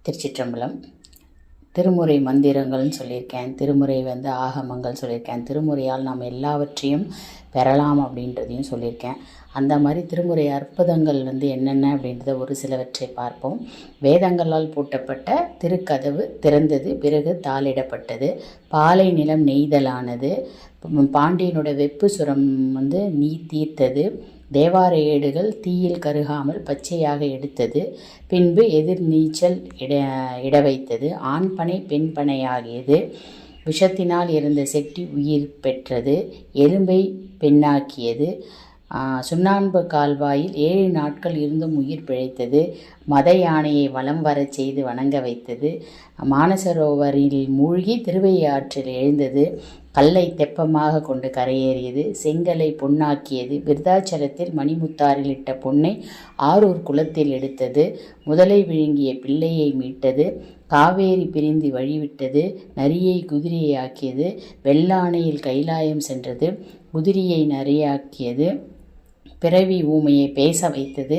திருச்சிற்றம்பலம். திருமுறை மந்திரங்கள்னு சொல்லியிருக்கேன், திருமுறை ஆகமங்கள் சொல்லியிருக்கேன், திருமுறையால் நாம் எல்லாவற்றையும் பெறலாம் அப்படின்றதையும் சொல்லியிருக்கேன். அந்த மாதிரி திருமுறை அற்புதங்கள் என்னென்ன அப்படின்றத ஒரு சிலவற்றை பார்ப்போம். வேதங்களால் பூட்டப்பட்ட திருக்கதவு திறந்தது, பிறகு தாளிடப்பட்டது. பாலை நிலம் நெய்தலானது. பாண்டியனோட வெப்பு சுரம் நீ தீர்த்தது. தேவார ஏடுகள் தீயில் கருகாமல் பச்சையாக எடுத்தது. பின்பு எதிர் நீச்சல் இட வைத்தது. ஆண்பனை பெண்பனையாகியது. விஷத்தினால் இருந்த செட்டி உயிர் பெற்றது. எறும்பை பெண்ணாக்கியது. சுண்ணாம்பு கால்வாயில் 7 நாட்கள் இருந்தும் உயிர் பிழைத்தது. மத யானையை வலம் வரச் செய்து வணங்க வைத்தது. மானசரோவரில் மூழ்கி திருவையாற்றில் எழுந்தது. கல்லை தெப்பமாக கொண்டு கரையேறியது. செங்கலை பொன்னாக்கியது. விருதாச்சலத்தில் மணிமுத்தாரில் இட்ட பொன்னை ஆரூர் குளத்தில் எடுத்தது. முதலை விழுங்கிய பிள்ளையை மீட்டது. காவேரி பிரிந்து வழிவிட்டது. நரியை குதிரையை ஆக்கியது. வெள்ளானையில் கைலாயம் சென்றது. குதிரையை நரியாக்கியது. பிறவி ஊமையை பேச வைத்தது.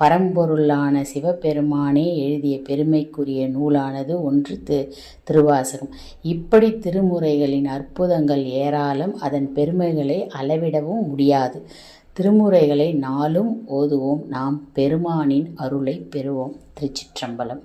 பரம்பொருளான சிவபெருமானே எழுதிய பெருமைக்குரிய நூலானது ஒன்று திருவாசகம். இப்படி திருமுறைகளின் அற்புதங்கள் ஏராளம். அதன் பெருமைகளை அளவிடவும் முடியாது. திருமுறைகளை நாளும் ஓதுவோம். நாம் பெருமானின் அருளை பெறுவோம். திருச்சிற்றம்பலம்.